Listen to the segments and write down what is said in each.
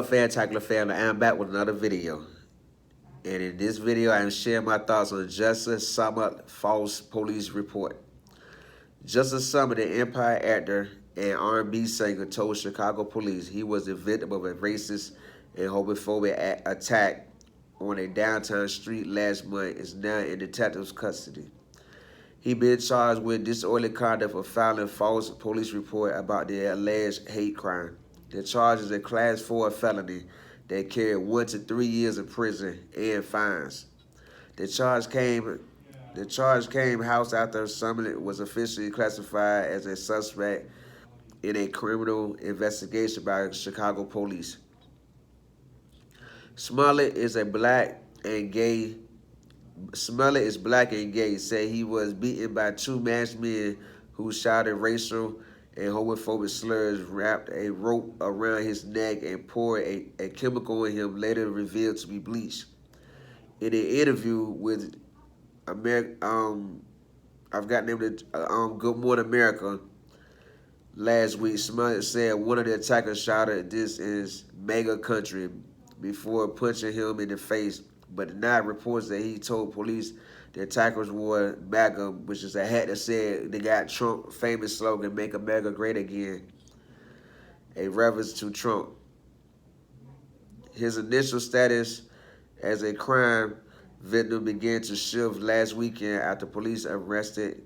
Fantacular family? I am back with another video. And in this video, I am sharing my thoughts on Jussie Smollet false police report. Jussie Smollet, the Empire actor and R&B singer, told Chicago police he was the victim of a racist and homophobic attack on a downtown street last month is now in detectives' custody. He been charged with disorderly conduct for filing a false police report about the alleged hate crime. The charge is a Class 4 felony that carried 1 to 3 years in prison and fines. The charge came the charge came house after Smollet was officially classified as a suspect in a criminal investigation by Chicago police. Smollet is a black and gay Smollet is black and gay, said he was beaten by two masked men who shouted racial and homophobic slurs, wrapped a rope around his neck, and poured a chemical in him, later revealed to be bleach. In an interview with I've got named Good Morning America last week, Smollet said one of the attackers shouted, "This is mega country," before punching him in the face, but denied reports that he told police the attackers wore MAGA, which is a hat that said they got Trump famous slogan, "Make America Great Again," a reference to Trump. His initial status as a crime victim began to shift last weekend after police arrested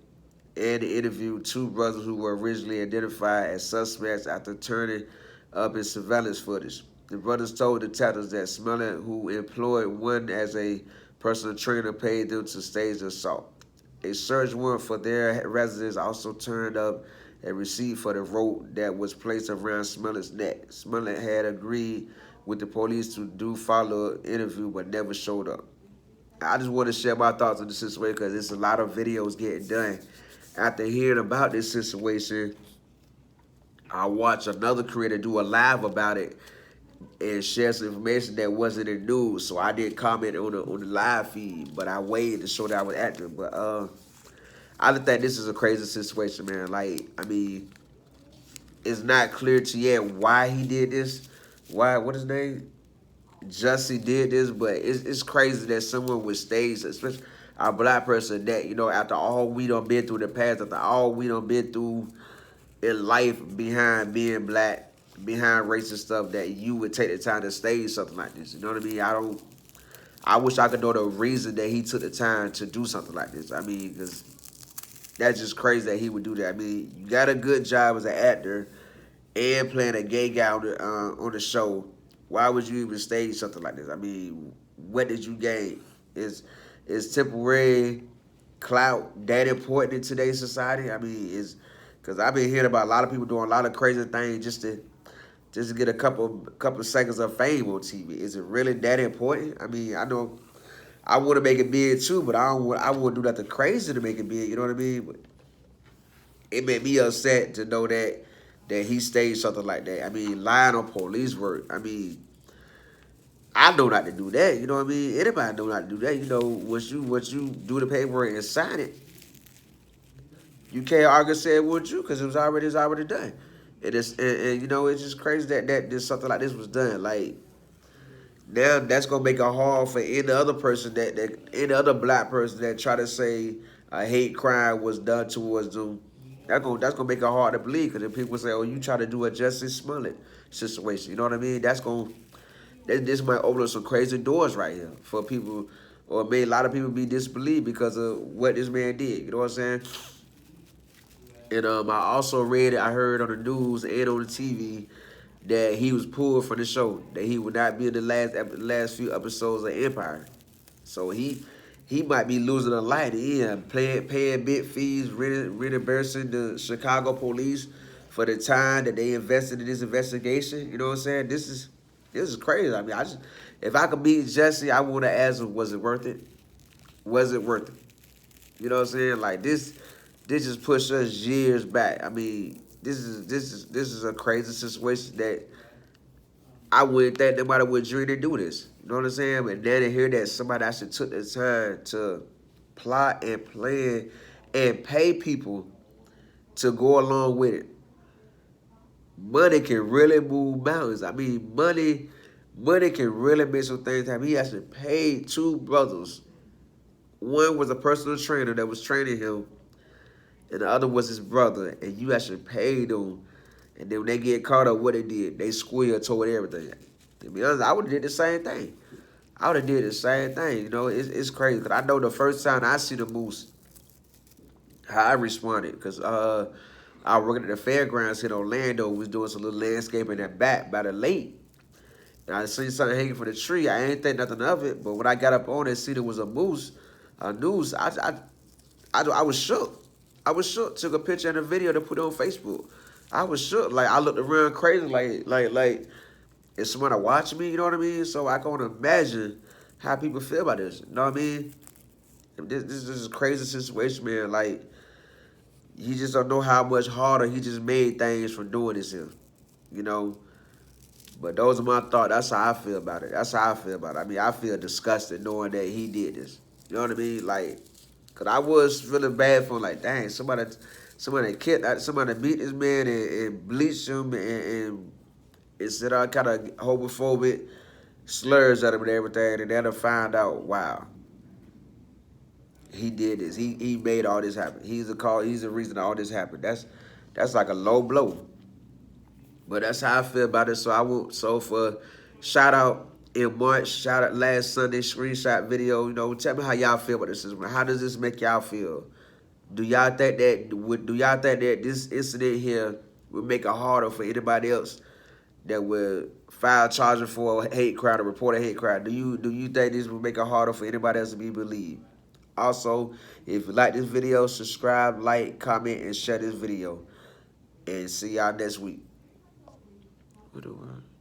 and interviewed two brothers who were originally identified as suspects after turning up in surveillance footage. The brothers told detectives that Smollet, who employed one as a personal trainer, paid them to stage the assault. A search warrant for their residence also turned up a receipt for the rope that was placed around Smollet's neck. Smollet had agreed with the police to do follow-up interview but never showed up. I just want to share my thoughts on the situation because there's a lot of videos getting done. After hearing about this situation, I watched another creator do a live about it and share some information that wasn't in the news. So I didn't comment on the live feed, but I waited to show that I was active. But I just think this is a crazy situation, man. Like, I mean, it's not clear to yet why he did this. What his name? Jussie did this, but it's crazy that someone would stage, especially a black person, that, you know, after all we done been through in the past, after all we done been through in life behind being black, behind racist stuff, that you would take the time to stage something like this. You know what I mean? I wish I could know the reason that he took the time to do something like this. I mean, because that's just crazy that he would do that. I mean, you got a good job as an actor and playing a gay guy on the show. Why would you even stage something like this? I mean, what did you gain? Is temporary clout that important in today's society? I mean, is because I've been hearing about a lot of people doing a lot of crazy things just to get a couple seconds of fame on TV. Is it really that important? I mean, I know I want to make it big too, but I wouldn't do nothing crazy to make it big. You know what I mean? But it made me upset to know that he staged something like that. I mean, lying on police work. I mean, I know not to do that. You know what I mean? Anybody know not to do that. You know, once you do the paperwork and sign it, you can't argue say it with you because it's already done. And you know, it's just crazy that this something like this was done. Like, now that's gonna make it hard for any other person that any other black person that try to say a hate crime was done towards them. That's gonna make it hard to believe, because if people say, "Oh, you try to do a Jussie Smollett situation," you know what I mean? This might open up some crazy doors right here for people, or may a lot of people be disbelieved because of what this man did. You know what I'm saying? And I also I heard on the news and on the TV that he was pulled from the show, that he would not be in the last few episodes of Empire. So he might be losing a life in paying big fees, reimbursing the Chicago police for the time that they invested in this investigation. You know what I'm saying? This is crazy. I mean, if I could meet Jussie, I want to ask him, was it worth it? Was it worth it? You know what I'm saying? Like, this just pushed us years back. I mean, this is a crazy situation that I wouldn't think nobody would dream to do this. You know what I'm saying? But then to hear that somebody actually took the time to plot and plan and pay people to go along with it. Money can really move mountains. I mean, money Money can really make some things happen. He actually paid two brothers. One was a personal trainer that was training him, and the other was his brother. And you actually paid them. And then when they get caught up, what they did, they squeal toward everything. To be honest, I would have did the same thing. I would have did the same thing. You know, it's crazy. Because I know the first time I see the moose, how I responded. Because I was working at the fairgrounds in Orlando. Was doing some little landscaping at back by the lake. And I seen something hanging from the tree. I ain't think nothing of it. But when I got up on it, see there was a moose, a noose. I was shook. I was shook. Took a picture and a video to put on Facebook. I was shook. Like I looked around crazy. Like is somebody watching me? You know what I mean? So I can imagine how people feel about this. You know what I mean? This is a crazy situation, man. Like you just don't know how much harder he just made things from doing this here. You know. But those are my thoughts. That's how I feel about it. That's how I feel about it. I mean, I feel disgusted knowing that he did this. You know what I mean? Like, cause I was feeling bad for him. Like, dang, somebody beat this man and bleached him and said all kind of homophobic slurs at him and everything. And then to find out, wow, he did this. He made all this happen. He's the cause. He's the reason all this happened. That's like a low blow. But that's how I feel about it. So I want for shout out in March, shout out last Sunday screenshot video. You know, tell me how y'all feel about this. How does this make y'all feel? Do y'all think that this incident here would make it harder for anybody else that would file charging for a hate crime or report a hate crime? Do you think this would make it harder for anybody else to be believed? Also, if you like this video, subscribe, like, comment, and share this video. And see y'all next week. What do I?